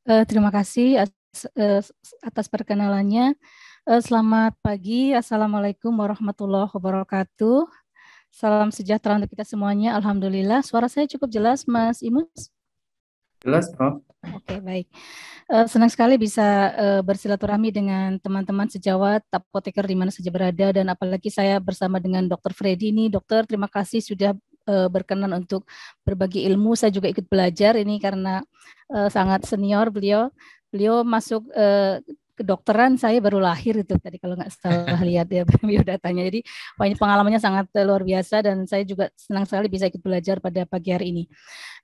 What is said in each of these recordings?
Terima kasih atas perkenalannya. Selamat pagi, Assalamualaikum warahmatullahi wabarakatuh. Salam sejahtera untuk kita semuanya. Alhamdulillah, suara saya cukup jelas, Mas Imus. Jelas, Prof. Oke, baik. Senang sekali bisa bersilaturahmi dengan teman-teman sejawat apoteker di mana saja berada, dan apalagi saya bersama dengan Dr. Freddy ini. Dokter, terima kasih sudah berkenan untuk berbagi ilmu. Saya juga ikut belajar ini karena sangat senior beliau. Beliau masuk kedokteran, saya baru lahir itu tadi kalau nggak salah lihat ya biodatanya. Jadi ini pengalamannya sangat luar biasa, dan saya juga senang sekali bisa ikut belajar pada pagi hari ini.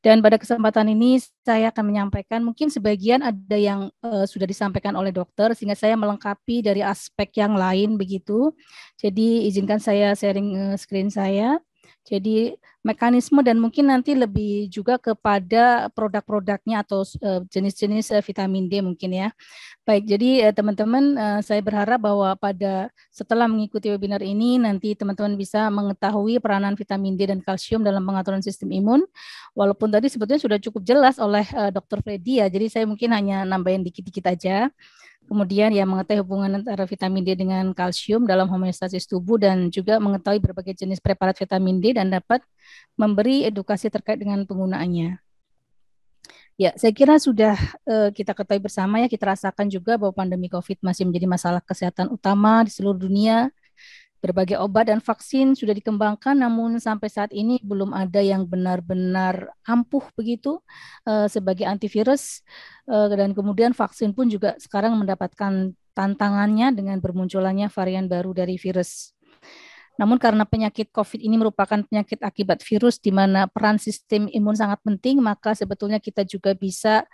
Dan pada kesempatan ini saya akan menyampaikan, mungkin sebagian ada yang sudah disampaikan oleh dokter, sehingga saya melengkapi dari aspek yang lain begitu. Jadi izinkan saya sharing screen saya. Jadi mekanisme dan mungkin nanti lebih juga kepada produk-produknya atau jenis-jenis vitamin D mungkin ya. Baik, jadi teman-teman, saya berharap bahwa setelah mengikuti webinar ini, nanti teman-teman bisa mengetahui peranan vitamin D dan kalsium dalam pengaturan sistem imun. Walaupun tadi sebetulnya sudah cukup jelas oleh Dr. Freddy ya, jadi saya mungkin hanya nambahin dikit-dikit aja. Kemudian ya mengetahui hubungan antara vitamin D dengan kalsium dalam homeostasis tubuh, dan juga mengetahui berbagai jenis preparat vitamin D dan dapat memberi edukasi terkait dengan penggunaannya. Ya, saya kira sudah kita ketahui bersama ya, kita rasakan juga bahwa pandemi COVID masih menjadi masalah kesehatan utama di seluruh dunia. Berbagai obat dan vaksin sudah dikembangkan, namun sampai saat ini belum ada yang benar-benar ampuh begitu sebagai antivirus. Dan kemudian vaksin pun juga sekarang mendapatkan tantangannya dengan bermunculannya varian baru dari virus. Namun karena penyakit COVID ini merupakan penyakit akibat virus di mana peran sistem imun sangat penting, maka sebetulnya kita juga bisa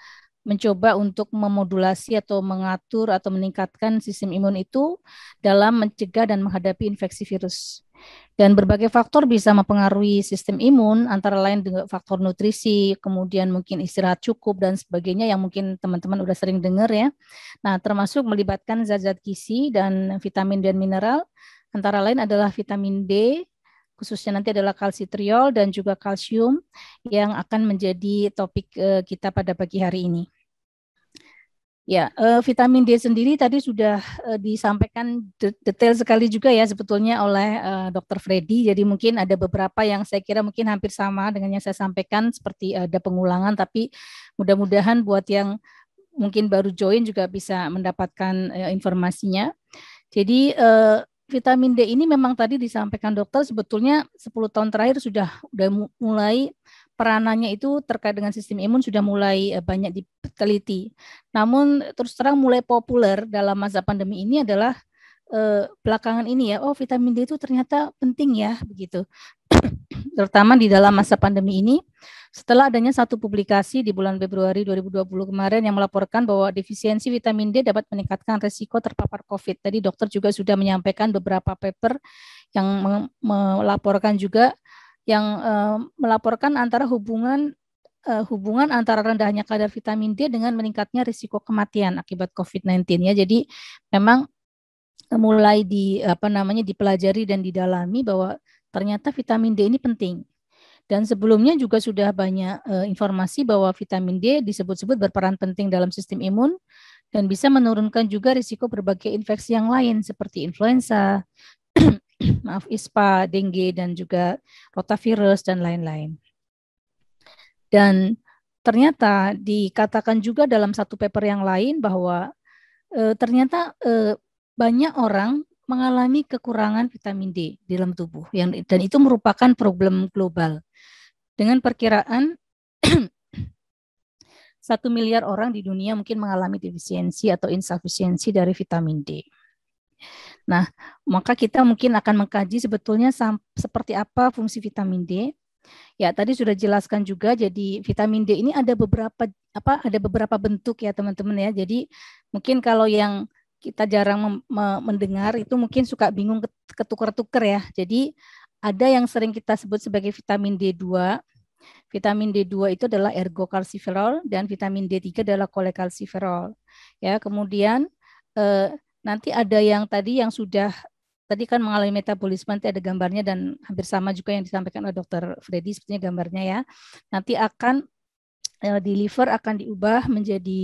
mencoba untuk memodulasi atau mengatur atau meningkatkan sistem imun itu dalam mencegah dan menghadapi infeksi virus. Dan berbagai faktor bisa mempengaruhi sistem imun, antara lain dengan faktor nutrisi, kemudian mungkin istirahat cukup dan sebagainya yang mungkin teman-teman udah sering dengar ya. Nah, termasuk melibatkan zat-zat gizi dan vitamin dan mineral, antara lain adalah vitamin D, khususnya nanti adalah kalsitriol dan juga kalsium yang akan menjadi topik kita pada pagi hari ini. Ya, vitamin D sendiri tadi sudah disampaikan detail sekali juga ya sebetulnya oleh Dr. Freddy. Jadi mungkin ada beberapa yang saya kira mungkin hampir sama dengan yang saya sampaikan, seperti ada pengulangan, tapi mudah-mudahan buat yang mungkin baru join juga bisa mendapatkan informasinya. Jadi vitamin D ini memang tadi disampaikan dokter, sebetulnya 10 tahun terakhir sudah mulai peranannya itu terkait dengan sistem imun sudah mulai banyak diteliti. Namun terus terang mulai populer dalam masa pandemi ini adalah belakangan ini ya, oh vitamin D itu ternyata penting ya begitu. Terutama di dalam masa pandemi ini, setelah adanya satu publikasi di bulan Februari 2020 kemarin yang melaporkan bahwa defisiensi vitamin D dapat meningkatkan resiko terpapar COVID. Tadi dokter juga sudah menyampaikan beberapa paper yang melaporkan juga, yang melaporkan antara hubungan antara rendahnya kadar vitamin D dengan meningkatnya risiko kematian akibat COVID-19 ya. Jadi memang mulai dipelajari dan didalami bahwa ternyata vitamin D ini penting. Dan sebelumnya juga sudah banyak informasi bahwa vitamin D disebut-sebut berperan penting dalam sistem imun dan bisa menurunkan juga risiko berbagai infeksi yang lain seperti influenza, maaf ISPA, dengue, dan juga rotavirus dan lain-lain. Dan ternyata dikatakan juga dalam satu paper yang lain bahwa ternyata banyak orang mengalami kekurangan vitamin D di dalam tubuh, dan itu merupakan problem global. Dengan perkiraan 1 miliar orang di dunia mungkin mengalami defisiensi atau insufisiensi dari vitamin D. Nah, maka kita mungkin akan mengkaji sebetulnya seperti apa fungsi vitamin D. Ya, tadi sudah jelaskan juga. Jadi vitamin D ini ada beberapa bentuk ya teman-teman ya. Jadi mungkin kalau yang kita jarang mendengar itu mungkin suka bingung ketukar-tukar ya. Jadi ada yang sering kita sebut sebagai vitamin D2. Vitamin D2 itu adalah ergokalsiferol dan vitamin D3 adalah kolekalsiferol. Ya, kemudian nanti ada yang tadi kan mengalami metabolisme, nanti ada gambarnya dan hampir sama juga yang disampaikan oleh Dr. Freddy sepertinya gambarnya ya. Nanti akan di liver akan diubah menjadi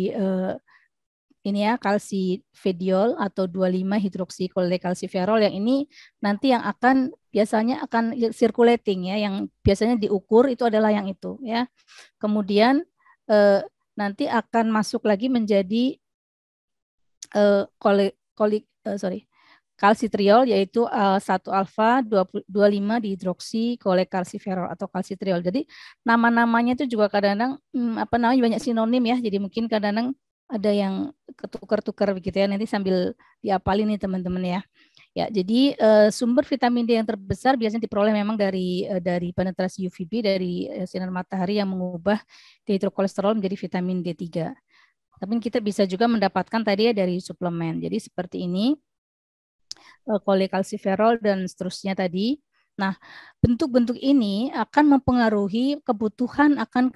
ini ya kalsifediol atau 25 hidroksikoldekalsiferol, yang ini nanti yang akan biasanya akan circulating ya, yang biasanya diukur itu adalah yang itu ya. Kemudian nanti akan masuk lagi menjadi kalsitriol, yaitu 1 alfa 25 dihidroksikoldekalsiferol atau kalsitriol. Jadi nama-namanya itu juga kadang-kadang apa namanya banyak sinonim ya. Jadi mungkin kadang-kadang ada yang ketukar-tukar begitu ya. Nanti sambil diapalin nih teman-teman ya. Ya, jadi sumber vitamin D yang terbesar biasanya diperoleh memang dari penetrasi UVB, dari sinar matahari yang mengubah dihidrokolesterol menjadi vitamin D3. Tapi kita bisa juga mendapatkan tadi ya dari suplemen. Jadi seperti ini, kolekalsiferol dan seterusnya tadi. Nah, bentuk-bentuk ini akan mempengaruhi kebutuhan akan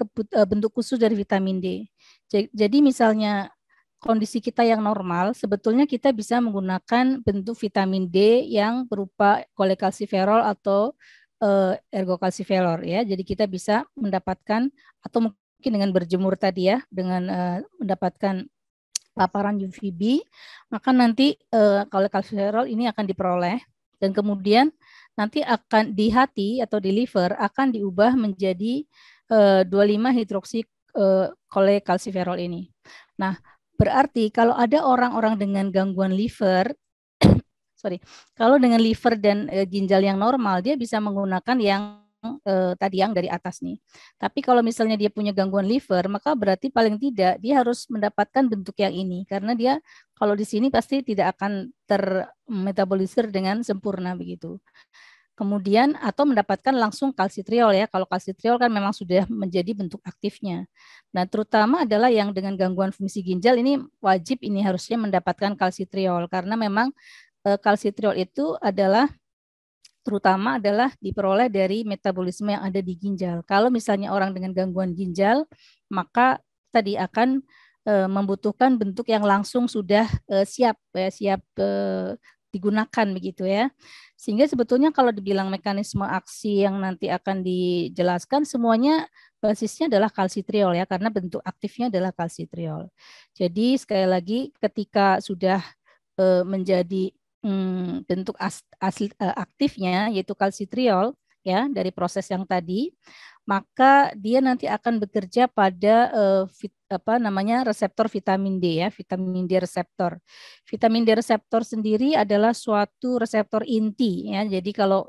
bentuk khusus dari vitamin D. Jadi misalnya kondisi kita yang normal, sebetulnya kita bisa menggunakan bentuk vitamin D yang berupa kolekalsiferol atau ergokalsiferol ya. Jadi kita bisa mendapatkan atau mungkin dengan berjemur tadi ya, dengan mendapatkan paparan UVB, maka nanti kolekalsiferol ini akan diperoleh dan kemudian nanti akan di hati atau di liver akan diubah menjadi 25 hidroksi kolekalsiferol ini. Nah, berarti kalau ada orang-orang dengan gangguan liver, kalau dengan liver dan ginjal yang normal, dia bisa menggunakan yang tadi yang dari atas nih. Tapi kalau misalnya dia punya gangguan liver, maka berarti paling tidak dia harus mendapatkan bentuk yang ini, karena dia kalau di sini pasti tidak akan termetabolisir dengan sempurna begitu. Kemudian atau mendapatkan langsung kalsitriol ya. Kalau kalsitriol kan memang sudah menjadi bentuk aktifnya. Nah, terutama adalah yang dengan gangguan fungsi ginjal ini wajib ini harusnya mendapatkan kalsitriol, karena memang kalsitriol itu adalah terutama adalah diperoleh dari metabolisme yang ada di ginjal. Kalau misalnya orang dengan gangguan ginjal, maka tadi akan membutuhkan bentuk yang langsung sudah siap digunakan begitu ya. Sehingga sebetulnya kalau dibilang mekanisme aksi yang nanti akan dijelaskan, semuanya basisnya adalah kalsitriol ya, karena bentuk aktifnya adalah kalsitriol. Jadi sekali lagi ketika sudah menjadi bentuk asli aktifnya yaitu kalsitriol ya dari proses yang tadi, maka dia nanti akan bekerja pada reseptor vitamin D ya, vitamin D reseptor. Vitamin D reseptor sendiri adalah suatu reseptor inti ya. Jadi kalau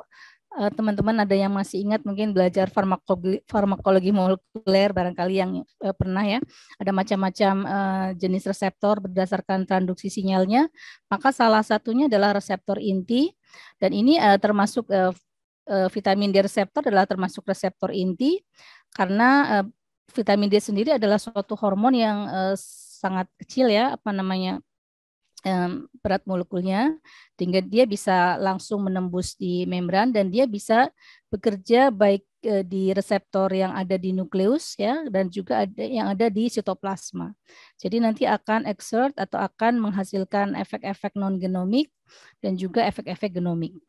teman-teman ada yang masih ingat mungkin belajar farmakologi molekuler barangkali yang pernah ya, ada macam-macam jenis reseptor berdasarkan transduksi sinyalnya, maka salah satunya adalah reseptor inti, dan ini termasuk vitamin D reseptor adalah termasuk reseptor inti karena vitamin D sendiri adalah suatu hormon yang sangat kecil ya, berat molekulnya, sehingga dia bisa langsung menembus di membran dan dia bisa bekerja baik di reseptor yang ada di nukleus ya, dan juga ada yang ada di sitoplasma. Jadi nanti akan exert atau akan menghasilkan efek-efek non genomik dan juga efek-efek genomik.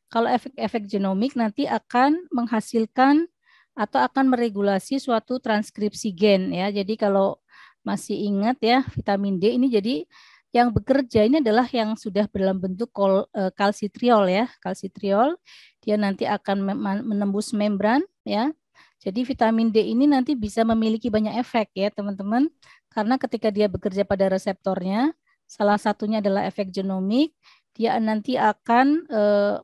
Kalau efek-efek genomik nanti akan menghasilkan atau akan meregulasi suatu transkripsi gen ya. Jadi kalau masih ingat ya, vitamin D ini jadi yang bekerja ini adalah yang sudah dalam bentuk kalsitriol ya. Kalsitriol dia nanti akan menembus membran ya. Jadi vitamin D ini nanti bisa memiliki banyak efek ya teman-teman. Karena ketika dia bekerja pada reseptornya, salah satunya adalah efek genomik, dia nanti akan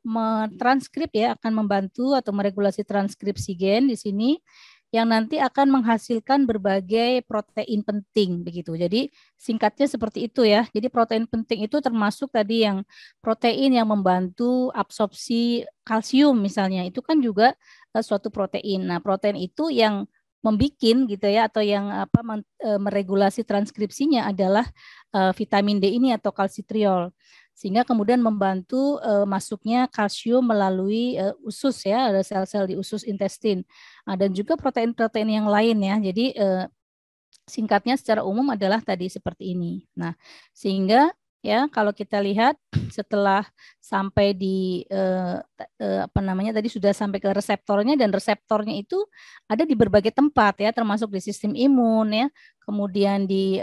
mentranskrip ya, akan membantu atau meregulasi transkripsi gen di sini yang nanti akan menghasilkan berbagai protein penting begitu. Jadi singkatnya seperti itu ya. Jadi protein penting itu termasuk tadi yang protein yang membantu absorpsi kalsium misalnya. Itu kan juga suatu protein. Nah, protein itu yang membikin gitu ya, atau yang meregulasi transkripsinya adalah vitamin D ini atau kalsitriol, sehingga kemudian membantu masuknya kalsium melalui usus ya, ada sel-sel di usus intestin, dan juga protein-protein yang lain ya. Jadi singkatnya secara umum adalah tadi seperti ini. Nah, sehingga Ya, kalau kita lihat setelah sampai di apa namanya tadi sudah sampai ke reseptornya, dan reseptornya itu ada di berbagai tempat ya, termasuk di sistem imun ya, kemudian di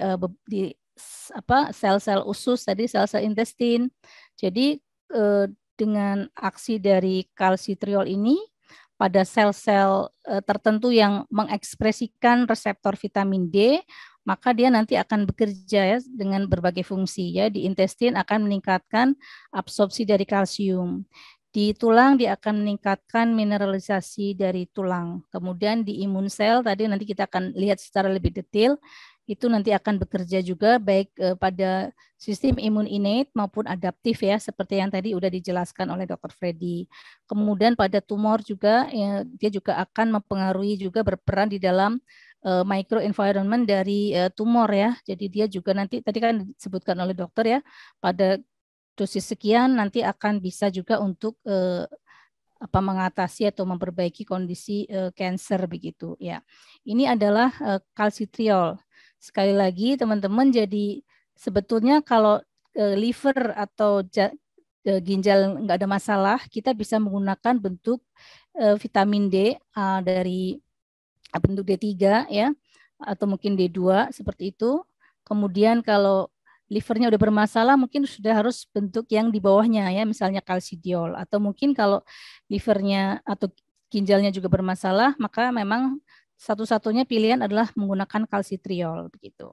apa sel-sel usus tadi, sel-sel intestin. Jadi dengan aksi dari kalsitriol ini pada sel-sel tertentu yang mengekspresikan reseptor vitamin D, maka dia nanti akan bekerja ya dengan berbagai fungsi ya. Di intestin akan meningkatkan absorpsi dari kalsium. Di tulang dia akan meningkatkan mineralisasi dari tulang. Kemudian di imun sel tadi nanti kita akan lihat secara lebih detail, itu nanti akan bekerja juga baik pada sistem imun innate maupun adaptif ya, seperti yang tadi sudah dijelaskan oleh Dr. Freddy. Kemudian pada tumor juga ya, dia juga akan mempengaruhi juga, berperan di dalam microenvironment dari tumor ya. Jadi dia juga nanti tadi kan disebutkan oleh dokter ya, pada dosis sekian nanti akan bisa juga untuk apa mengatasi atau memperbaiki kondisi cancer begitu ya. Ini adalah kalsitriol. Sekali lagi teman-teman, jadi sebetulnya kalau liver atau ginjal nggak ada masalah, kita bisa menggunakan bentuk vitamin D dari bentuk D3 ya, atau mungkin D2 seperti itu. Kemudian kalau livernya udah bermasalah, mungkin sudah harus bentuk yang di bawahnya ya, misalnya kalsidiol. Atau mungkin kalau livernya atau ginjalnya juga bermasalah, maka memang satu-satunya pilihan adalah menggunakan kalsitriol begitu.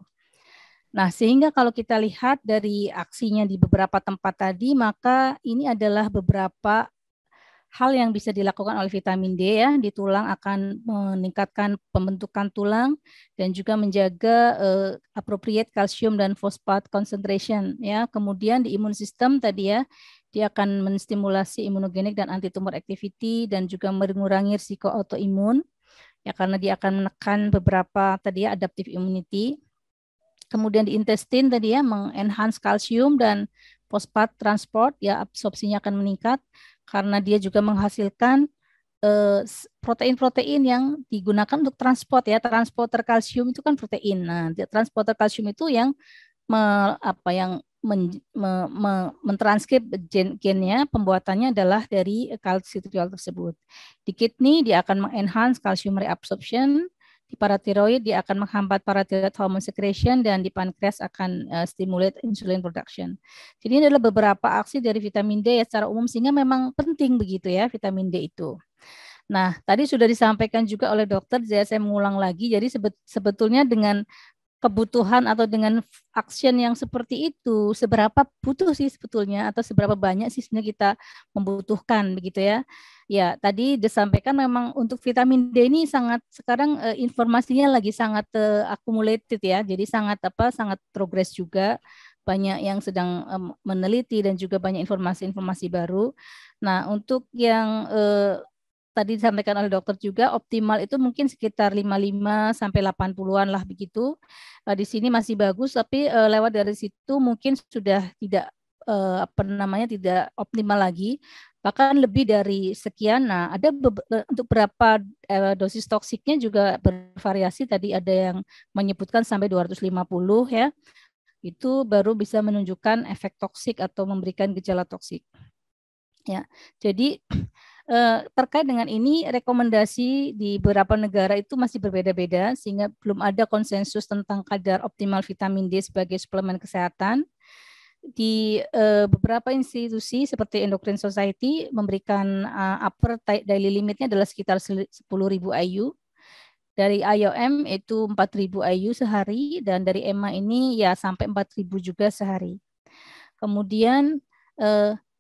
Nah, sehingga kalau kita lihat dari aksinya di beberapa tempat tadi, maka ini adalah beberapa hal yang bisa dilakukan oleh vitamin D ya. Di tulang akan meningkatkan pembentukan tulang dan juga menjaga appropriate calcium dan phosphate concentration ya. Kemudian di imun system tadi ya, dia akan menstimulasi imunogenik dan antitumor activity dan juga mengurangi risiko autoimun ya, karena dia akan menekan beberapa tadi ya adaptive immunity. Kemudian di intestin tadi ya, mengenhance kalsium dan fosfat transport ya, absorpsinya akan meningkat karena dia juga menghasilkan protein-protein yang digunakan untuk transport ya. Transporter kalsium itu kan protein. Nah, transporter kalsium itu yang mentranskrip gennya, pembuatannya adalah dari kalsitriol tersebut. Di kidney dia akan mengenhance kalsium reabsorption, di paratiroid dia akan menghambat parathyroid hormone secretion, dan di pankreas akan stimulate insulin production. Jadi ini adalah beberapa aksi dari vitamin D ya secara umum, sehingga memang penting begitu ya vitamin D itu. Nah, tadi sudah disampaikan juga oleh dokter, jadi saya mengulang lagi. Jadi sebetulnya dengan kebutuhan atau dengan action yang seperti itu, seberapa butuh sih sebetulnya, atau seberapa banyak sih sebenarnya kita membutuhkan begitu ya. Ya, tadi disampaikan memang untuk vitamin D ini sangat sekarang informasinya lagi sangat accumulated ya. Jadi sangat progres juga, banyak yang sedang meneliti dan juga banyak informasi-informasi baru. Nah, untuk yang tadi disampaikan oleh dokter juga, optimal itu mungkin sekitar 55 sampai 80-an lah begitu. Di sini masih bagus, tapi lewat dari situ mungkin sudah tidak apa namanya tidak optimal lagi, bahkan lebih dari sekian. Nah, ada untuk berapa dosis toksiknya juga bervariasi. Tadi ada yang menyebutkan sampai 250 ya. Itu baru bisa menunjukkan efek toksik atau memberikan gejala toksik. Ya, jadi terkait dengan ini, rekomendasi di beberapa negara itu masih berbeda-beda, sehingga belum ada konsensus tentang kadar optimal vitamin D sebagai suplemen kesehatan. Di beberapa institusi seperti Endocrine Society memberikan upper daily limitnya adalah sekitar 10.000 IU. Dari IOM itu 4.000 IU sehari, dan dari EMA ini ya sampai 4.000 juga sehari. Kemudian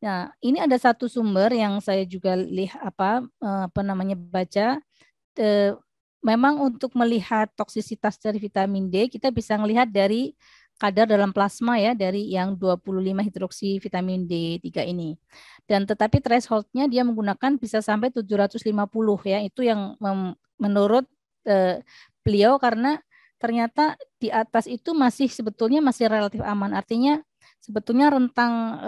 nah, ini ada satu sumber yang saya juga lihat apa namanya baca. Memang untuk melihat toksisitas dari vitamin D, kita bisa melihat dari kadar dalam plasma ya, dari yang 25 hidroksi vitamin D3 ini. Dan tetapi thresholdnya dia menggunakan bisa sampai 750 ya, itu yang menurut beliau, karena ternyata di atas itu masih sebetulnya masih relatif aman. Artinya sebetulnya rentang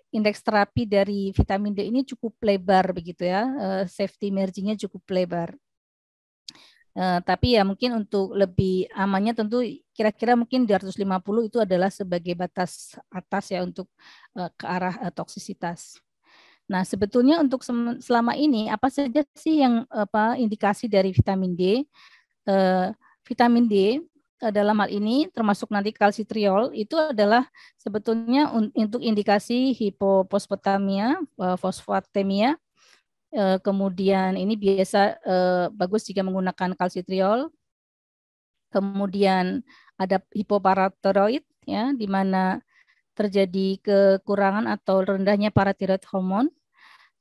indeks terapi dari vitamin D ini cukup lebar begitu ya, safety margin-nya cukup lebar. Tapi ya mungkin untuk lebih amannya tentu kira-kira mungkin 250 itu adalah sebagai batas atas ya untuk ke arah toksisitas. Nah, sebetulnya untuk selama ini apa saja sih yang indikasi dari vitamin D? Vitamin D dalam hal ini termasuk nanti kalsitriol itu adalah sebetulnya untuk indikasi hipoposfatemia, fosfatemia. Kemudian ini biasa bagus jika menggunakan kalsitriol. Kemudian ada hipoparatiroid ya, di mana terjadi kekurangan atau rendahnya paratiroid hormon.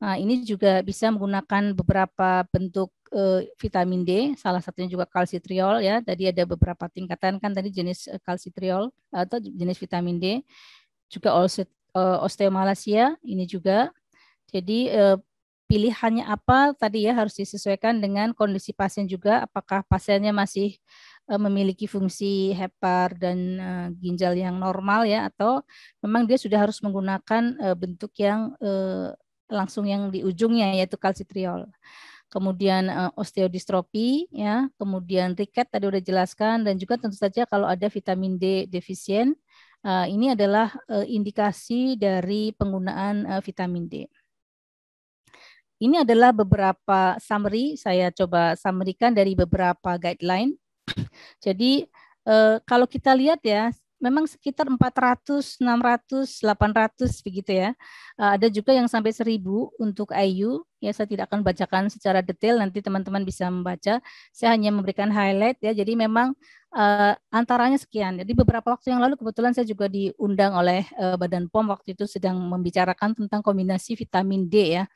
Nah, ini juga bisa menggunakan beberapa bentuk vitamin D, salah satunya juga kalsitriol ya. Tadi ada beberapa tingkatan kan tadi jenis kalsitriol atau jenis vitamin D. Juga osteomalacia ini juga. Jadi pilihannya apa tadi ya harus disesuaikan dengan kondisi pasien juga, apakah pasiennya masih memiliki fungsi hepar dan ginjal yang normal ya, atau memang dia sudah harus menggunakan bentuk yang langsung yang di ujungnya yaitu kalsitriol. Kemudian osteodistrofi ya, kemudian riket tadi udah jelaskan, dan juga tentu saja kalau ada vitamin D defisien, ini adalah indikasi dari penggunaan vitamin D. Ini adalah beberapa summary, saya coba summary-kan dari beberapa guideline. Jadi kalau kita lihat ya, memang sekitar 400, 600, 800 begitu ya. Ada juga yang sampai 1000 untuk IU. Ya, saya tidak akan bacakan secara detail, nanti teman-teman bisa membaca. Saya hanya memberikan highlight ya. Jadi memang antaranya sekian. Jadi beberapa waktu yang lalu kebetulan saya juga diundang oleh Badan POM, waktu itu sedang membicarakan tentang kombinasi vitamin D ya.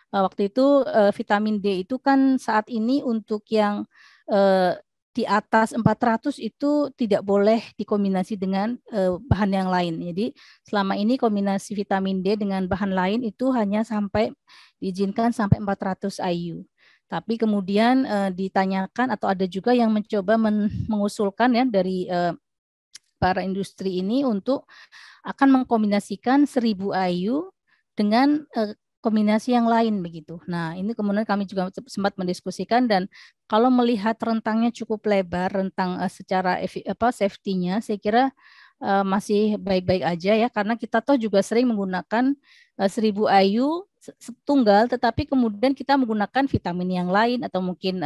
Waktu itu vitamin D itu kan saat ini untuk yang di atas 400 itu tidak boleh dikombinasi dengan bahan yang lain. Jadi selama ini kombinasi vitamin D dengan bahan lain itu hanya sampai diizinkan sampai 400 IU. Tapi kemudian ditanyakan atau ada juga yang mencoba mengusulkan ya dari para industri ini untuk akan mengkombinasikan 1000 IU dengan kombinasi yang lain begitu. Nah, ini kemudian kami juga sempat mendiskusikan, dan kalau melihat rentangnya cukup lebar, rentang secara safety-nya, saya kira masih baik-baik aja ya, karena kita toh juga sering menggunakan 1000 IU tunggal, tetapi kemudian kita menggunakan vitamin yang lain atau mungkin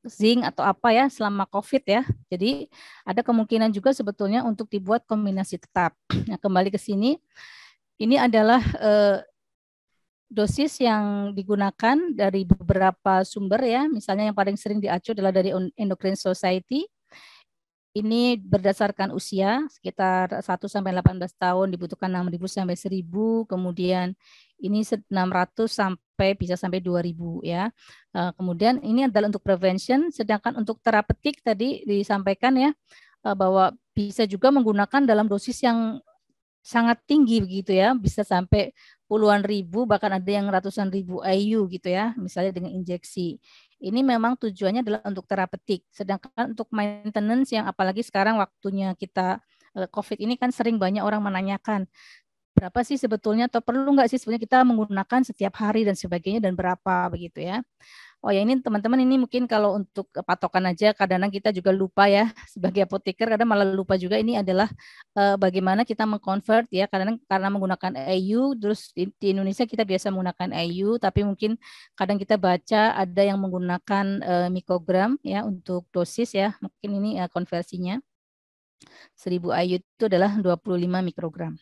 zinc atau apa ya selama COVID ya. Jadi ada kemungkinan juga sebetulnya untuk dibuat kombinasi tetap. Nah, kembali ke sini, ini adalah dosis yang digunakan dari beberapa sumber ya, misalnya yang paling sering diacu adalah dari Endocrine Society. Ini berdasarkan usia, sekitar 1 sampai 18 tahun dibutuhkan 6.000 sampai 1.000, kemudian ini 600 sampai bisa sampai 2.000 ya. Kemudian ini adalah untuk prevention, sedangkan untuk terapeutik tadi disampaikan ya bahwa bisa juga menggunakan dalam dosis yang sangat tinggi begitu ya, bisa sampai puluhan ribu, bahkan ada yang ratusan ribu IU gitu ya, misalnya dengan injeksi. Ini memang tujuannya adalah untuk terapeutik, sedangkan untuk maintenance yang apalagi sekarang waktunya kita COVID ini kan sering banyak orang menanyakan, berapa sih sebetulnya atau perlu nggak sih sebenarnya kita menggunakan setiap hari dan sebagainya dan berapa begitu ya. Oh ya, ini teman-teman, ini mungkin kalau untuk patokan aja, kadang-kadang kita juga lupa ya sebagai apoteker, kadang malah lupa juga ini adalah bagaimana kita mengkonvert ya, kadang karena menggunakan EU, terus di Indonesia kita biasa menggunakan EU, tapi mungkin kadang kita baca ada yang menggunakan mikrogram ya untuk dosis ya, mungkin ini konversinya 1000 IU itu adalah 25 mikrogram.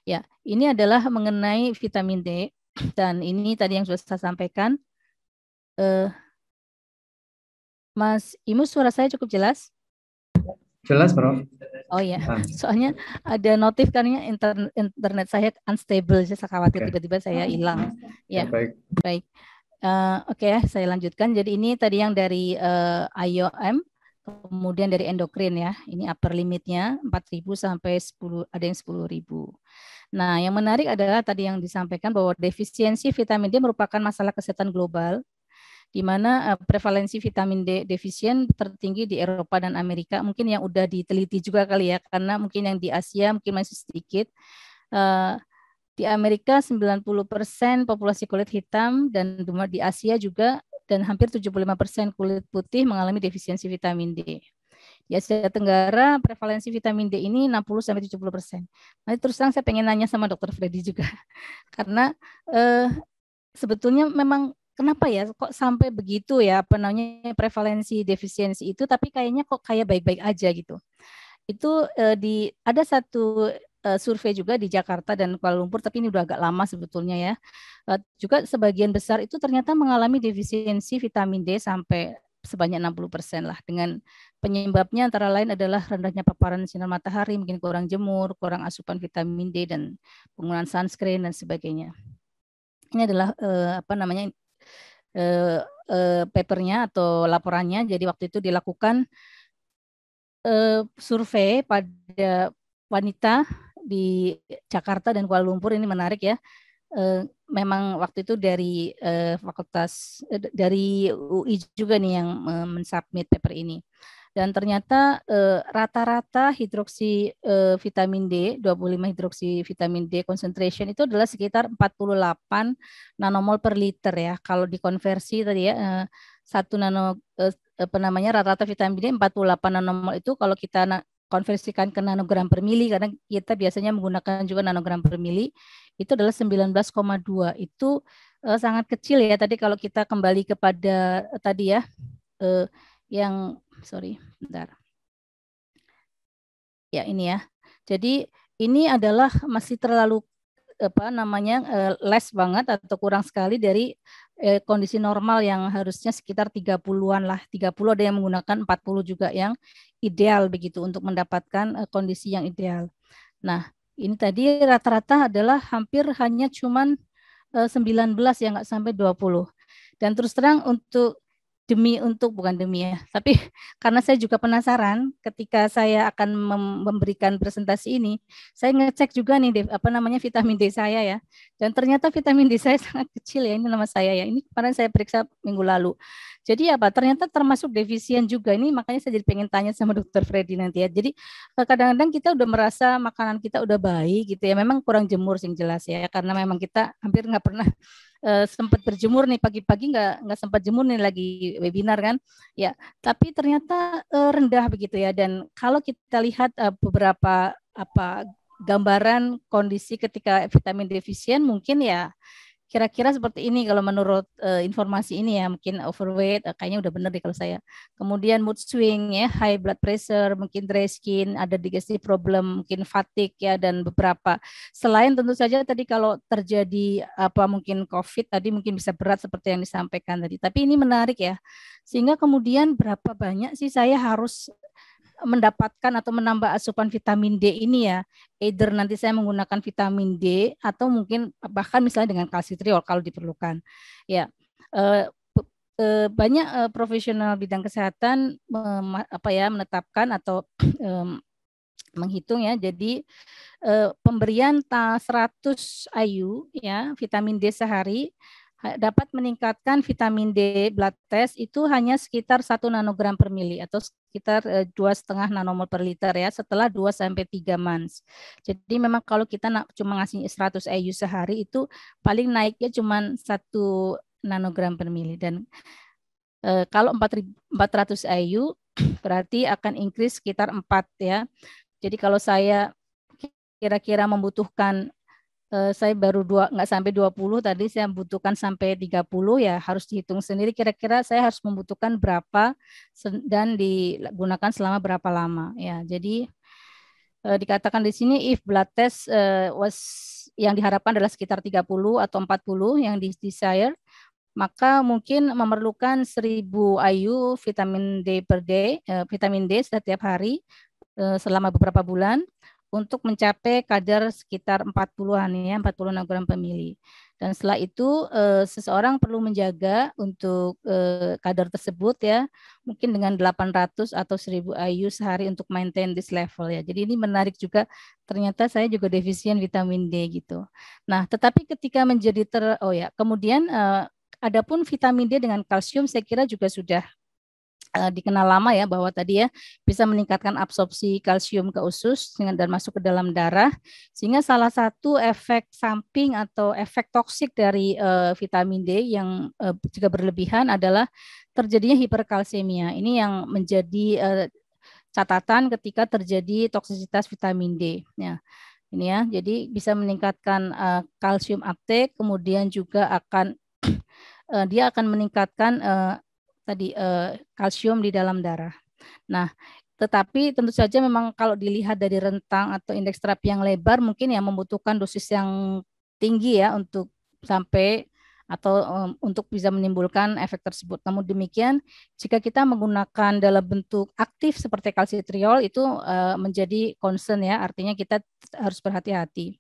Ya, ini adalah mengenai vitamin D, dan ini tadi yang sudah saya sampaikan. Mas Imus, suara saya cukup jelas? Jelas, Prof. Oh ya, soalnya ada notif kan ya, internet saya unstable, saya khawatir tiba-tiba saya hilang. Ya, baik. Oke, saya lanjutkan. Jadi ini tadi yang dari IOM, kemudian dari endokrin ya. Ini upper limitnya 4.000 sampai 10, ada yang 10.000. Nah, yang menarik adalah tadi yang disampaikan bahwa defisiensi vitamin D merupakan masalah kesehatan global, di mana prevalensi vitamin D defisien tertinggi di Eropa dan Amerika. Mungkin yang udah diteliti juga kali ya, karena mungkin yang di Asia mungkin masih sedikit. Di Amerika 90% populasi kulit hitam, dan di Asia juga dan hampir 75% kulit putih mengalami defisiensi vitamin D. Di Asia Tenggara prevalensi vitamin D ini 60-70%. Nanti terus terang saya pengen nanya sama Dr. Freddy juga karena sebetulnya memang kenapa ya kok sampai begitu ya apa namanya prevalensi defisiensi itu, tapi kayaknya kok kayak baik-baik aja gitu. Itu ada satu survei juga di Jakarta dan Kuala Lumpur, tapi ini udah agak lama sebetulnya ya. Juga sebagian besar itu ternyata mengalami defisiensi vitamin D sampai sebanyak 60% lah, dengan penyebabnya antara lain adalah rendahnya paparan sinar matahari, mungkin kurang jemur, kurang asupan vitamin D dan penggunaan sunscreen dan sebagainya. Ini adalah apa namanya papernya atau laporannya. Jadi waktu itu dilakukan survei pada wanita di Jakarta dan Kuala Lumpur. Ini menarik ya. Memang waktu itu dari fakultas dari UI juga nih yang mensubmit paper ini. Dan ternyata rata-rata hidroksi vitamin D, 25 hidroksi vitamin D concentration itu adalah sekitar 48 nanomol per liter ya. Kalau dikonversi tadi ya, 1 nano apa namanya rata-rata vitamin D 48 nanomol itu kalau kita konversikan ke nanogram per mili, karena kita biasanya menggunakan juga nanogram per mili, itu adalah 19,2. Itu sangat kecil ya. Tadi kalau kita kembali kepada tadi ya, yang bentar. Ya ini ya. Jadi ini adalah masih terlalu apa namanya less banget atau kurang sekali dari kondisi normal yang harusnya sekitar 30-an lah. 30 ada yang menggunakan 40 juga yang ideal begitu untuk mendapatkan kondisi yang ideal. Nah, ini tadi rata-rata adalah hampir hanya cuman 19 yang nggak sampai 20. Dan terus terang bukan demi ya, tapi karena saya juga penasaran ketika saya akan memberikan presentasi ini, saya ngecek juga nih apa namanya vitamin D saya ya, dan ternyata vitamin D saya sangat kecil ya. Ini nama saya ya, ini kemarin saya periksa minggu lalu. Jadi apa? Ternyata termasuk defisien juga ini, makanya saya jadi pengen tanya sama Dokter Freddy nanti ya. Jadi kadang-kadang kita udah merasa makanan kita udah baik gitu ya, memang kurang jemur sih jelas ya, karena memang kita hampir nggak pernah sempat berjemur nih pagi-pagi, nggak sempat jemur nih lagi webinar kan ya, tapi ternyata rendah begitu ya. Dan kalau kita lihat beberapa apa gambaran kondisi ketika vitamin defisien, mungkin ya kira-kira seperti ini kalau menurut informasi ini ya, mungkin overweight, kayaknya udah bener deh kalau saya. Kemudian mood swing ya, high blood pressure, mungkin dry skin, ada digestive problem, mungkin fatigue ya, dan beberapa. Selain tentu saja tadi kalau terjadi apa mungkin COVID tadi mungkin bisa berat seperti yang disampaikan tadi. Tapi ini menarik ya. Sehingga kemudian berapa banyak sih saya harus mendapatkan atau menambah asupan vitamin D ini ya, either nanti saya menggunakan vitamin D atau mungkin bahkan misalnya dengan kalsitriol kalau diperlukan ya. Banyak profesional bidang kesehatan menetapkan atau menghitung ya. Jadi pemberian 100 IU ya vitamin D sehari dapat meningkatkan vitamin D blood test itu hanya sekitar 1 nanogram per mili atau sekitar 2,5 nanomol per liter ya, setelah 2-3 months. Jadi memang kalau kita cuma ngasih 100 IU sehari itu paling naiknya cuma 1 nanogram per mili. Dan kalau 400 IU berarti akan increase sekitar 4 ya. Jadi kalau saya kira-kira membutuhkan saya baru nggak sampai 20 tadi, saya membutuhkan sampai 30 ya, harus dihitung sendiri kira-kira saya harus membutuhkan berapa dan digunakan selama berapa lama ya. Jadi dikatakan di sini if blood test yang diharapkan adalah sekitar 30 atau 40 yang desired, maka mungkin memerlukan 1000 IU vitamin D per day, vitamin D setiap hari selama beberapa bulan untuk mencapai kadar sekitar 40-an ya, 40 nanogram per mili. Dan setelah itu seseorang perlu menjaga untuk kadar tersebut ya, mungkin dengan 800 atau 1000 IU sehari untuk maintain this level ya. Jadi ini menarik juga, ternyata saya juga defisien vitamin D gitu. Nah, tetapi ketika menjadi kemudian adapun vitamin D dengan kalsium saya kira juga sudah dikenal lama ya bahwa tadi ya bisa meningkatkan absorpsi kalsium ke usus dan masuk ke dalam darah, sehingga salah satu efek samping atau efek toksik dari vitamin D yang jika berlebihan adalah terjadinya hiperkalsemia. Ini yang menjadi catatan ketika terjadi toksisitas vitamin D. Ya, ini ya, jadi bisa meningkatkan kalsium uptake, kemudian juga akan dia akan meningkatkan kalsium di dalam darah. Nah, tetapi tentu saja memang kalau dilihat dari rentang atau indeks terapi yang lebar mungkin ya membutuhkan dosis yang tinggi ya untuk sampai atau untuk bisa menimbulkan efek tersebut. Namun demikian, jika kita menggunakan dalam bentuk aktif seperti kalsitriol itu menjadi concern ya, artinya kita harus berhati-hati.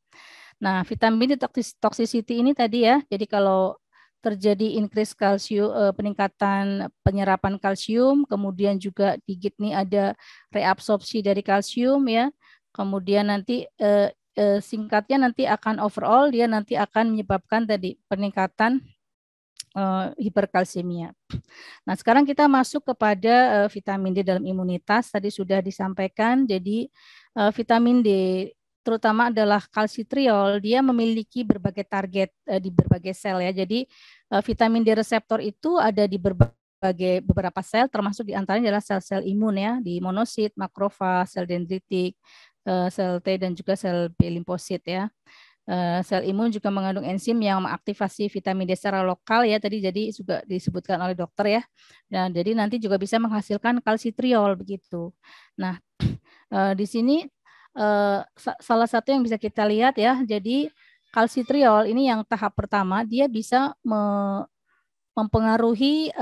Nah, vitamin D toxicity ini tadi ya, jadi kalau terjadi increase kalsium, peningkatan penyerapan kalsium, kemudian juga di nih ada reabsorpsi dari kalsium ya, kemudian nanti singkatnya nanti akan overall dia nanti akan menyebabkan tadi peningkatan hiperkalsemia. Nah, sekarang kita masuk kepada vitamin D dalam imunitas. Tadi sudah disampaikan, jadi vitamin D terutama adalah kalsitriol, dia memiliki berbagai target di berbagai sel ya. Jadi vitamin D reseptor itu ada di beberapa sel, termasuk diantaranya adalah sel-sel imun ya, di monosit, makrofag, sel dendritik, sel T dan juga sel B limfosit ya. Sel imun juga mengandung enzim yang mengaktifasi vitamin D secara lokal ya, tadi jadi juga disebutkan oleh dokter ya. Dan jadi nanti juga bisa menghasilkan kalsitriol begitu. Nah, di sini salah satu yang bisa kita lihat ya, jadi kalsitriol ini yang tahap pertama dia bisa mempengaruhi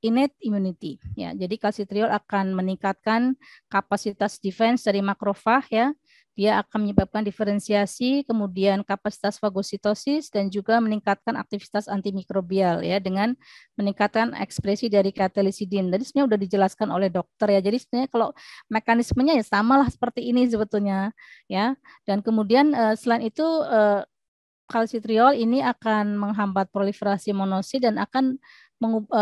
innate immunity ya. Jadi kalsitriol akan meningkatkan kapasitas defense dari makrofag ya. Dia akan menyebabkan diferensiasi, kemudian kapasitas fagositosis dan juga meningkatkan aktivitas antimikrobial ya dengan meningkatkan ekspresi dari katelisidin. Tadi sebenarnya sudah dijelaskan oleh dokter ya. Jadi sebenarnya kalau mekanismenya ya samalah seperti ini sebetulnya ya. Dan kemudian selain itu kalsitriol ini akan menghambat proliferasi monosit dan akan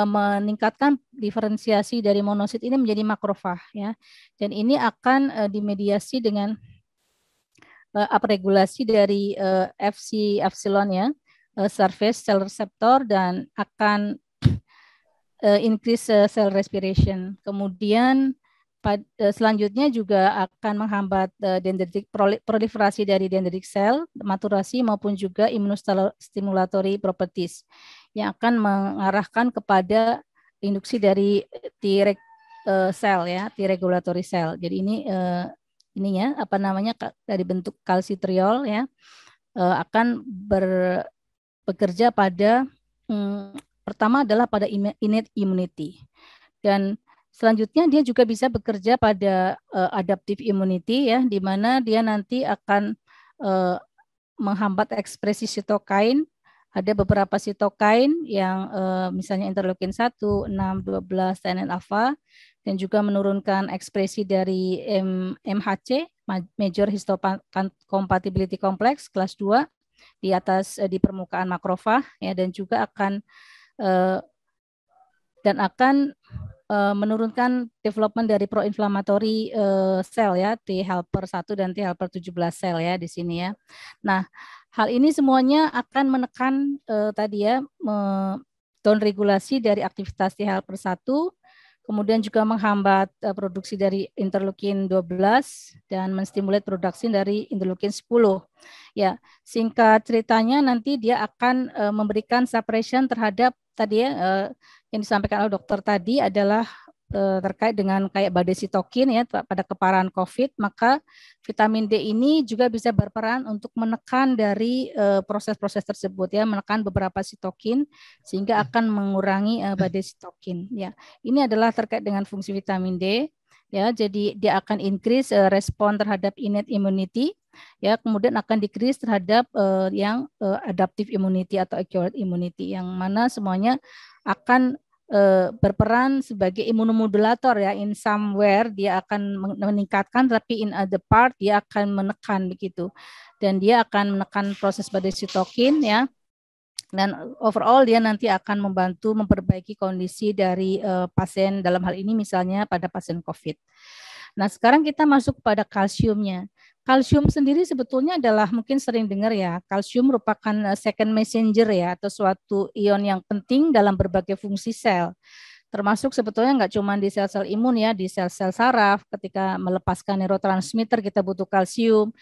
meningkatkan diferensiasi dari monosit ini menjadi makrofag ya. Dan ini akan dimediasi dengan upregulasi dari Fc epsilon ya, surface cell receptor dan akan increase cell respiration. Kemudian selanjutnya juga akan menghambat dendritic proliferasi dari dendritic cell, maturasi maupun juga immunostimulatory properties yang akan mengarahkan kepada induksi dari T cell ya, T regulatory cell. Jadi ini ya apa namanya dari bentuk kalsitriol ya akan bekerja pada pertama adalah pada innate immunity dan selanjutnya dia juga bisa bekerja pada adaptive immunity ya, di mana dia nanti akan menghambat ekspresi sitokain. Ada beberapa sitokain yang misalnya interleukin 1, 6, 12, TNF-alpha dan juga menurunkan ekspresi dari MHC, Major Histocompatibility Complex kelas 2 di atas di permukaan makrofag ya, dan juga akan menurunkan development dari pro-inflammatory sel ya, T helper 1 dan T helper 17 sel ya di sini ya. Nah, hal ini semuanya akan menekan tadi ya down regulasi dari aktivitas T helper 1, kemudian juga menghambat produksi dari interleukin 12 dan menstimulat produksi dari interleukin 10. Ya, singkat ceritanya nanti dia akan memberikan suppression terhadap tadi ya yang disampaikan oleh dokter tadi adalah terkait dengan kayak badai sitokin ya pada keparahan COVID, maka vitamin D ini juga bisa berperan untuk menekan dari proses-proses tersebut ya, menekan beberapa sitokin sehingga akan mengurangi badai sitokin ya. Ini adalah terkait dengan fungsi vitamin D ya, jadi dia akan increase respon terhadap innate immunity ya, kemudian akan decrease terhadap yang adaptive immunity atau acquired immunity, yang mana semuanya akan berperan sebagai imunomodulator ya, in somewhere dia akan meningkatkan, tapi in other part dia akan menekan begitu, dan dia akan menekan proses badai sitokin ya, Dan overall dia nanti akan membantu memperbaiki kondisi dari pasien dalam hal ini misalnya pada pasien COVID. Nah, sekarang kita masuk pada kalsiumnya. Kalsium sendiri sebetulnya adalah mungkin sering dengar ya, kalsium merupakan second messenger ya atau suatu ion yang penting dalam berbagai fungsi sel. Termasuk sebetulnya nggak cuma di sel-sel imun ya, di sel-sel saraf ketika melepaskan neurotransmitter kita butuh kalsium,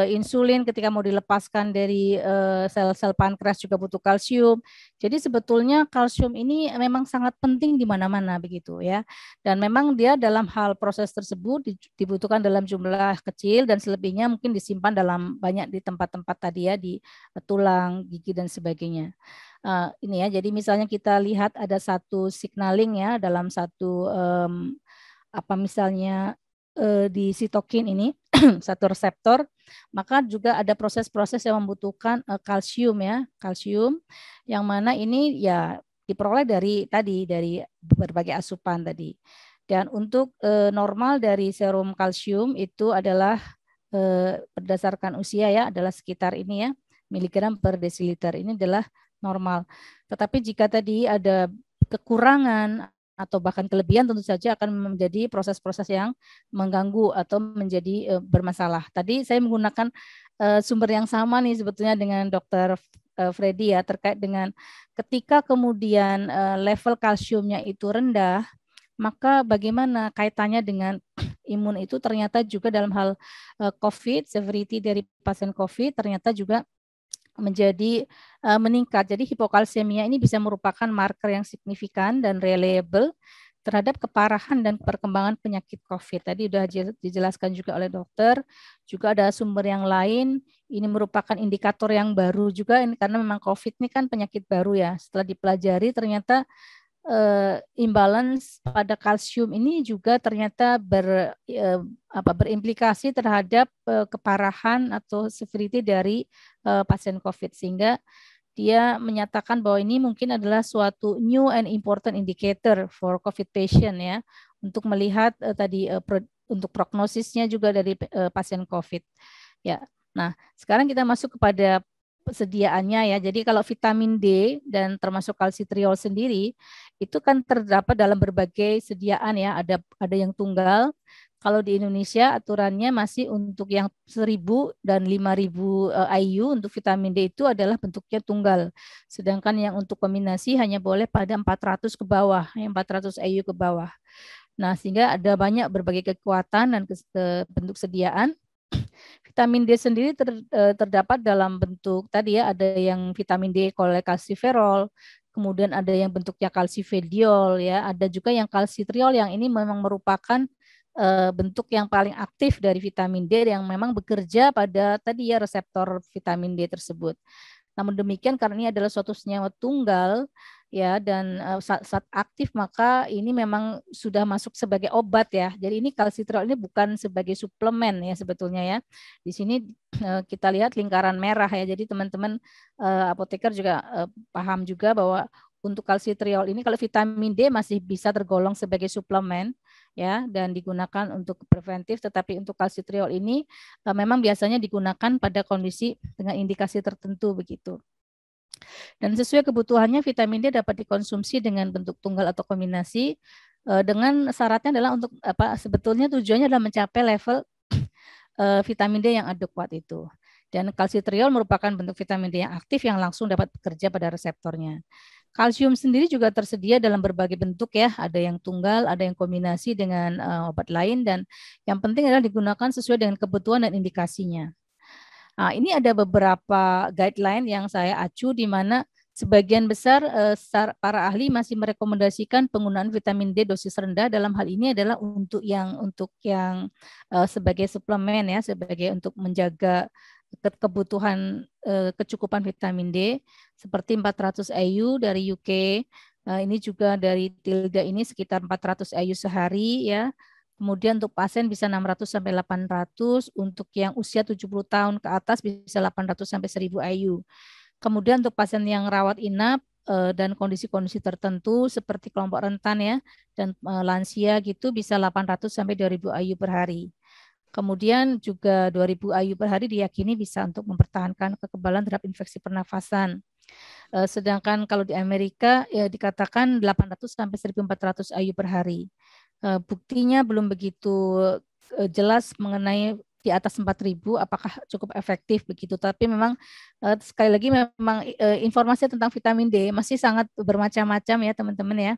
insulin ketika mau dilepaskan dari sel-sel pankreas juga butuh kalsium. Jadi sebetulnya kalsium ini memang sangat penting di mana-mana begitu ya. Dan memang dia dalam hal proses tersebut dibutuhkan dalam jumlah kecil dan selebihnya mungkin disimpan dalam banyak di tempat-tempat tadi ya di tulang, gigi dan sebagainya. Ini ya, jadi misalnya kita lihat ada satu signaling ya dalam satu apa misalnya di sitokin ini satu reseptor, maka juga ada proses-proses yang membutuhkan kalsium ya, kalsium yang mana ini ya diperoleh dari berbagai asupan tadi. Dan untuk normal dari serum kalsium itu adalah berdasarkan usia ya adalah sekitar ini ya miligram per desiliter, ini adalah normal. Tetapi jika tadi ada kekurangan atau bahkan kelebihan tentu saja akan menjadi proses-proses yang mengganggu atau menjadi bermasalah. Tadi saya menggunakan sumber yang sama nih sebetulnya dengan Dr. Freddy ya terkait dengan ketika kemudian level kalsiumnya itu rendah, maka bagaimana kaitannya dengan imun itu ternyata juga dalam hal COVID, severity dari pasien COVID ternyata juga menjadi meningkat. Jadi hipokalsemia ini bisa merupakan marker yang signifikan dan reliable terhadap keparahan dan perkembangan penyakit COVID. Tadi sudah dijelaskan juga oleh dokter. Juga ada sumber yang lain. Ini merupakan indikator yang baru juga karena memang COVID ini kan penyakit baru ya. Setelah dipelajari ternyata imbalance pada kalsium ini juga ternyata berimplikasi terhadap keparahan atau severity dari pasien COVID sehingga dia menyatakan bahwa ini mungkin adalah suatu new and important indicator for COVID patient ya untuk melihat untuk prognosisnya juga dari pasien COVID ya. Nah, sekarang kita masuk kepada sediaannya ya. Jadi kalau vitamin D dan termasuk kalsitriol sendiri itu kan terdapat dalam berbagai sediaan ya. Ada yang tunggal. Kalau di Indonesia aturannya masih untuk yang 1000 dan 5000 IU untuk vitamin D itu adalah bentuknya tunggal. Sedangkan yang untuk kombinasi hanya boleh pada 400 ke bawah, 400 IU ke bawah. Nah, sehingga ada banyak berbagai kekuatan dan bentuk sediaan. Vitamin D sendiri terdapat dalam bentuk tadi ya, ada yang vitamin D kolekalsiferol, kemudian ada yang bentuknya kalsifediol ya, ada juga yang kalsitriol yang ini memang merupakan bentuk yang paling aktif dari vitamin D yang memang bekerja pada tadi ya reseptor vitamin D tersebut. Namun demikian karena ini adalah suatu senyawa tunggal ya dan saat aktif maka ini memang sudah masuk sebagai obat ya. Jadi ini kalsitriol ini bukan sebagai suplemen ya sebetulnya ya. Di sini kita lihat lingkaran merah ya. Jadi teman-teman apoteker juga paham juga bahwa untuk kalsitriol ini kalau vitamin D masih bisa tergolong sebagai suplemen ya dan digunakan untuk preventif, tetapi untuk kalsitriol ini memang biasanya digunakan pada kondisi dengan indikasi tertentu begitu. Dan sesuai kebutuhannya vitamin D dapat dikonsumsi dengan bentuk tunggal atau kombinasi dengan syaratnya adalah untuk apa sebetulnya tujuannya adalah mencapai level vitamin D yang adekuat itu. Dan kalsitriol merupakan bentuk vitamin D yang aktif yang langsung dapat bekerja pada reseptornya. Kalsium sendiri juga tersedia dalam berbagai bentuk ya, ada yang tunggal, ada yang kombinasi dengan obat lain dan yang penting adalah digunakan sesuai dengan kebutuhan dan indikasinya. Nah, ini ada beberapa guideline yang saya acu di mana sebagian besar para ahli masih merekomendasikan penggunaan vitamin D dosis rendah dalam hal ini adalah untuk yang sebagai suplemen ya, sebagai untuk menjaga kebutuhan kecukupan vitamin D seperti 400 IU dari UK. Ini juga dari Tilda ini sekitar 400 IU sehari ya. Kemudian untuk pasien bisa 600 sampai 800, untuk yang usia 70 tahun ke atas bisa 800 sampai 1000 IU. Kemudian untuk pasien yang rawat inap dan kondisi-kondisi tertentu seperti kelompok rentan ya dan lansia gitu bisa 800 sampai 2000 IU per hari. Kemudian juga 2000 IU per hari diyakini bisa untuk mempertahankan kekebalan terhadap infeksi pernafasan. Sedangkan kalau di Amerika ya dikatakan 800 sampai 1.400 IU per hari. Buktinya belum begitu jelas mengenai di atas 4.000 apakah cukup efektif begitu. Tapi memang sekali lagi memang informasi tentang vitamin D masih sangat bermacam-macam ya teman-teman ya.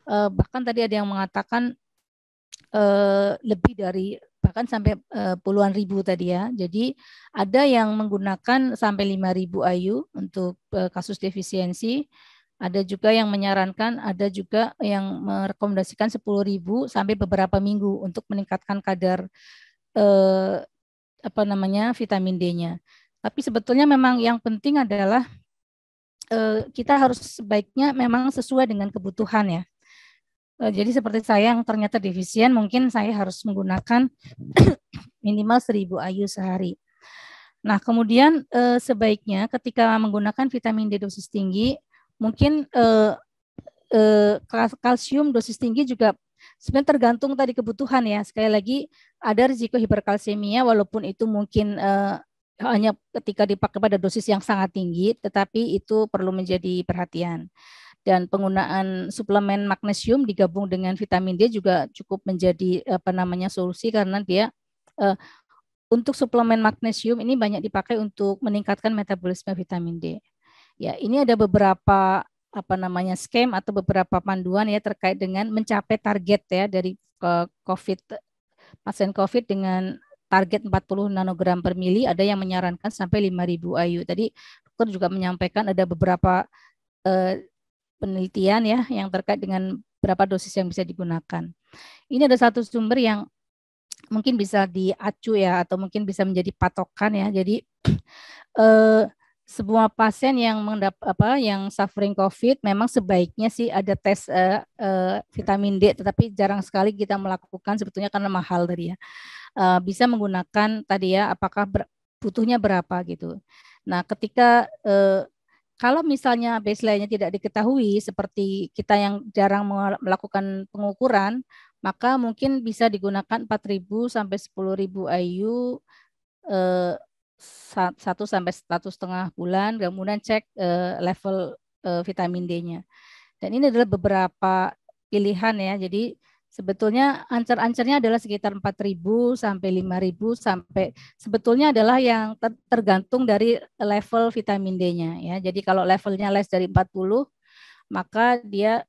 Bahkan tadi ada yang mengatakan lebih dari bahkan sampai puluhan ribu tadi ya. Jadi ada yang menggunakan sampai 5.000 IU untuk kasus defisiensi. Ada juga yang menyarankan, ada juga yang merekomendasikan 10.000 sampai beberapa minggu untuk meningkatkan kadar vitamin D-nya. Tapi sebetulnya memang yang penting adalah kita harus sebaiknya memang sesuai dengan kebutuhan ya. Jadi seperti saya yang ternyata defisien, mungkin saya harus menggunakan minimal 1.000 IU sehari. Nah, kemudian sebaiknya ketika menggunakan vitamin D dosis tinggi, mungkin kalsium dosis tinggi juga sebenarnya tergantung tadi kebutuhan ya. Sekali lagi ada risiko hiperkalsemia walaupun itu mungkin hanya ketika dipakai pada dosis yang sangat tinggi, tetapi itu perlu menjadi perhatian. Dan penggunaan suplemen magnesium digabung dengan vitamin D juga cukup menjadi solusi karena dia untuk suplemen magnesium ini banyak dipakai untuk meningkatkan metabolisme vitamin D. Ya, ini ada beberapa skema atau beberapa panduan ya terkait dengan mencapai target ya dari pasien COVID dengan target 40 nanogram per mili, ada yang menyarankan sampai 5.000 IU. Tadi dokter juga menyampaikan ada beberapa penelitian ya yang terkait dengan berapa dosis yang bisa digunakan. Ini ada satu sumber yang mungkin bisa diacu ya atau mungkin bisa menjadi patokan ya. Jadi semua pasien yang yang suffering COVID memang sebaiknya sih ada tes vitamin D, tetapi jarang sekali kita melakukan sebetulnya karena mahal tadi ya. Bisa menggunakan tadi ya apakah butuhnya berapa gitu. Nah, ketika kalau misalnya baseline-nya tidak diketahui seperti kita yang jarang melakukan pengukuran, maka mungkin bisa digunakan 4.000 sampai 10.000 IU 1 sampai 1,5 bulan, kemudian cek level vitamin D-nya. Dan ini adalah beberapa pilihan ya. Jadi sebetulnya ancer-ancernya adalah sekitar 4.000 sampai 5.000 sampai sebetulnya adalah yang tergantung dari level vitamin D-nya ya. Jadi kalau levelnya less dari 40 maka dia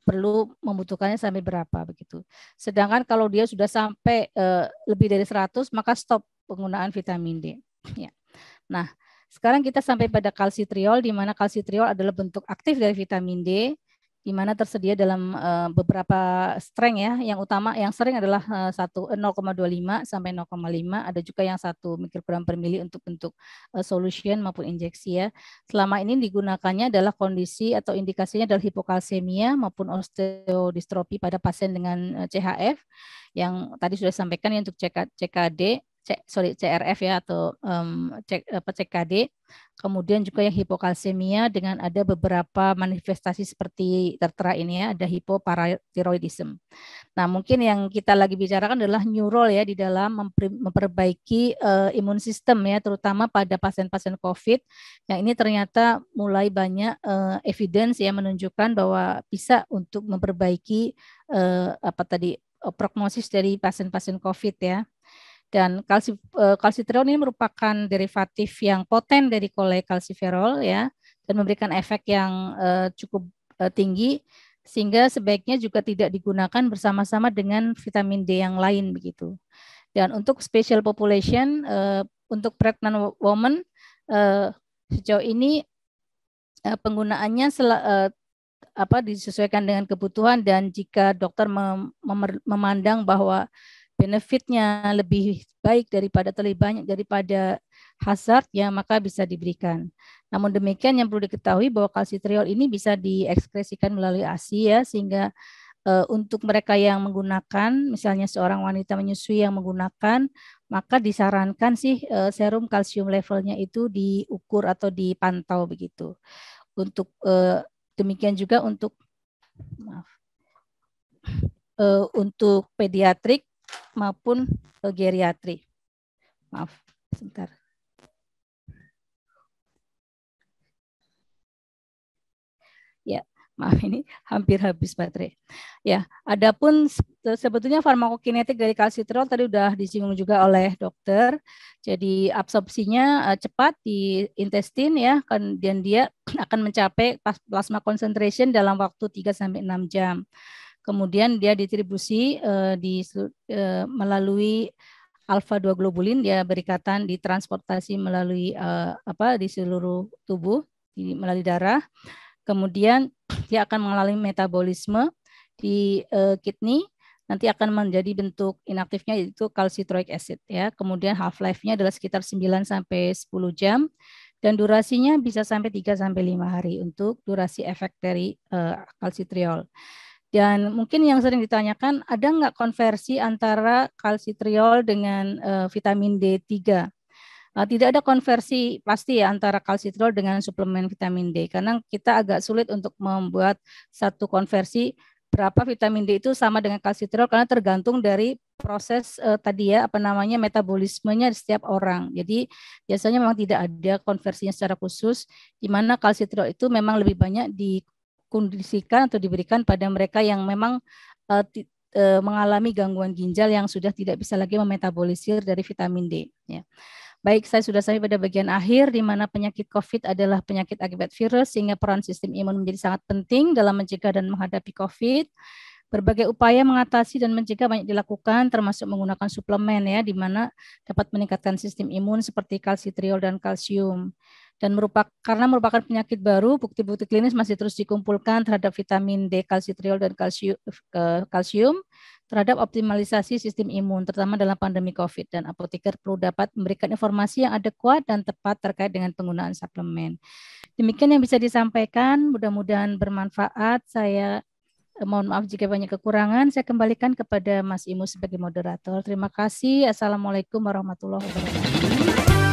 perlu membutuhkannya sampai berapa begitu. Sedangkan kalau dia sudah sampai lebih dari 100 maka stop penggunaan vitamin D. Ya. Nah, sekarang kita sampai pada kalsitriol, di mana kalsitriol adalah bentuk aktif dari vitamin D, di mana tersedia dalam beberapa strength ya. Yang utama, yang sering adalah 0,25 sampai 0,5. Ada juga yang 1 mikrogram per mili untuk bentuk solution maupun injeksi ya. Selama ini digunakannya adalah kondisi atau indikasinya adalah hipokalsemia maupun osteodistrofi pada pasien dengan CHF yang tadi sudah disampaikan ya untuk CKD. CRF ya atau CKD, kemudian juga yang hipokalsemia dengan ada beberapa manifestasi seperti tertera ini ya, ada hipoparathyroidism. Nah, mungkin yang kita lagi bicarakan adalah new role ya di dalam memperbaiki imun sistem ya, terutama pada pasien-pasien COVID yang ini ternyata mulai banyak evidence ya menunjukkan bahwa bisa untuk memperbaiki prognosis dari pasien-pasien COVID ya. Dan kalsitriol ini merupakan derivatif yang poten dari kolekalsiferol ya dan memberikan efek yang cukup tinggi sehingga sebaiknya juga tidak digunakan bersama-sama dengan vitamin D yang lain begitu. Dan untuk special population untuk pregnant woman sejauh ini penggunaannya disesuaikan dengan kebutuhan dan jika dokter memandang bahwa benefitnya lebih baik daripada terlebih banyak daripada hazard ya maka bisa diberikan. Namun demikian yang perlu diketahui bahwa kalsitriol ini bisa diekskresikan melalui ASI ya sehingga untuk mereka yang menggunakan misalnya seorang wanita menyusui yang menggunakan maka disarankan sih serum kalsium levelnya itu diukur atau dipantau begitu. Untuk demikian juga untuk untuk pediatrik maupun geriatri. Maaf, sebentar. Ya, maaf ini hampir habis baterai. Ya, adapun sebetulnya farmakokinetik dari kalsitriol tadi udah disinggung juga oleh dokter. Jadi absorpsinya cepat di intestin ya, dan dia akan mencapai plasma concentration dalam waktu 3 sampai 6 jam. Kemudian dia distribusi melalui alfa 2 globulin, dia berikatan ditransportasi melalui di seluruh tubuh, melalui darah. Kemudian dia akan mengalami metabolisme di kidney, nanti akan menjadi bentuk inaktifnya yaitu calcitric acid ya. Kemudian half life-nya adalah sekitar 9 sampai 10 jam dan durasinya bisa sampai 3 sampai 5 hari untuk durasi efek dari kalsitriol. Dan mungkin yang sering ditanyakan, ada nggak konversi antara kalsitriol dengan vitamin D3? Tidak ada konversi pasti ya antara kalsitriol dengan suplemen vitamin D, karena kita agak sulit untuk membuat satu konversi berapa vitamin D itu sama dengan kalsitriol, karena tergantung dari proses tadi ya, metabolismenya di setiap orang. Jadi biasanya memang tidak ada konversinya secara khusus, di mana kalsitriol itu memang lebih banyak dikondisikan atau diberikan pada mereka yang memang mengalami gangguan ginjal yang sudah tidak bisa lagi memetabolisir dari vitamin D. Ya. Baik, saya sudah sampai pada bagian akhir di mana penyakit COVID adalah penyakit akibat virus, sehingga peran sistem imun menjadi sangat penting dalam mencegah dan menghadapi COVID. Berbagai upaya mengatasi dan mencegah banyak dilakukan, termasuk menggunakan suplemen ya, di mana dapat meningkatkan sistem imun seperti kalsitriol dan kalsium. Dan karena merupakan penyakit baru, bukti-bukti klinis masih terus dikumpulkan terhadap vitamin D, kalsitriol, dan kalsium terhadap optimalisasi sistem imun, terutama dalam pandemi COVID. Dan apoteker perlu dapat memberikan informasi yang adekuat dan tepat terkait dengan penggunaan suplemen. Demikian yang bisa disampaikan, mudah-mudahan bermanfaat. Saya mohon maaf jika banyak kekurangan. Saya kembalikan kepada Mas Imus sebagai moderator. Terima kasih. Assalamualaikum warahmatullahi wabarakatuh.